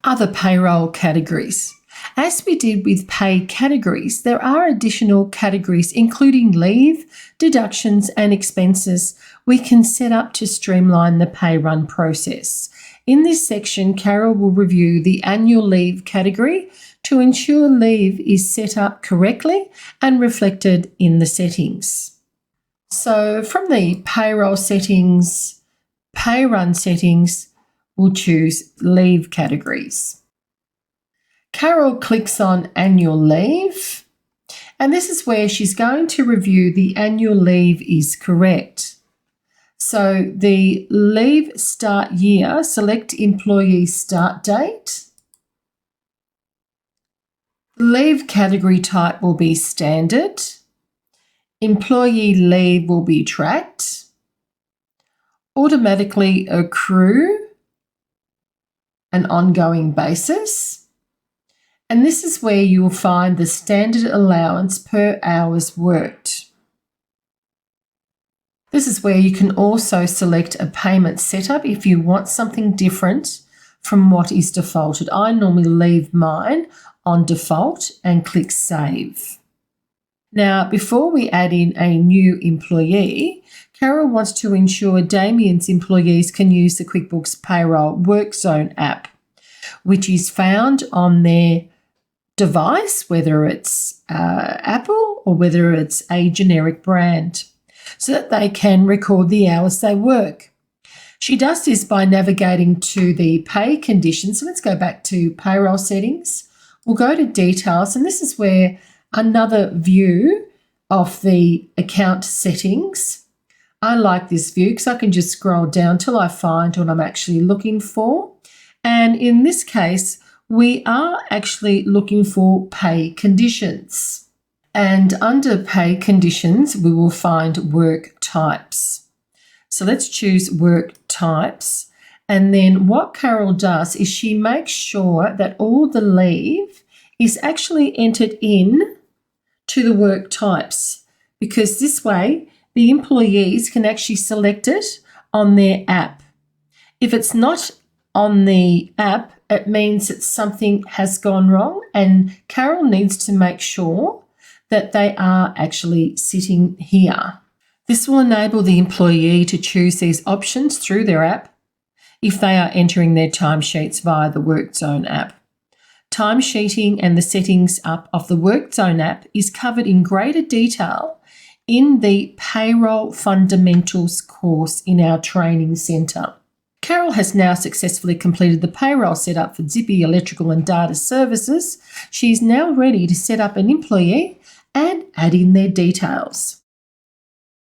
Other payroll categories. As we did with pay categories, there are additional categories including leave, deductions and expenses we can set up to streamline the Payrun process. In this section, Carol will review the annual leave category to ensure leave is set up correctly and reflected in the settings. So from the payroll settings, Payrun settings, we'll choose leave categories. Carol clicks on annual leave, and this is where she's going to review the annual leave is correct. So the leave start year, select employee start date. Leave category type will be standard. Employee leave will be tracked. Automatically accrue an ongoing basis. And this is where you will find the standard allowance per hours worked. This is where you can also select a payment setup if you want something different from what is defaulted. I normally leave mine on default and click Save. Now, before we add in a new employee, Carol wants to ensure Damien's employees can use the QuickBooks Payroll Workzone app, which is found on their device, whether it's Apple or whether it's a generic brand, so that they can record the hours they work. She does this by navigating to the pay conditions. So let's go back to payroll settings. We'll go to details, and this is where another view of the account settings. I like this view because I can just scroll down till I find what I'm actually looking for. And in this case, we are actually looking for pay conditions. And under pay conditions, we will find work types. So let's choose work types. And then what Carol does is she makes sure that all the leave is actually entered in to the work types, because this way the employees can actually select it on their app. If it's not on the app, it means that something has gone wrong, and Carol needs to make sure that they are actually sitting here. This will enable the employee to choose these options through their app if they are entering their timesheets via the Workzone app. Timesheeting and the settings up of the Workzone app is covered in greater detail in the Payroll Fundamentals course in our training centre. Carol has now successfully completed the payroll setup for Zippy Electrical and Data Services. She is now ready to set up an employee and add in their details.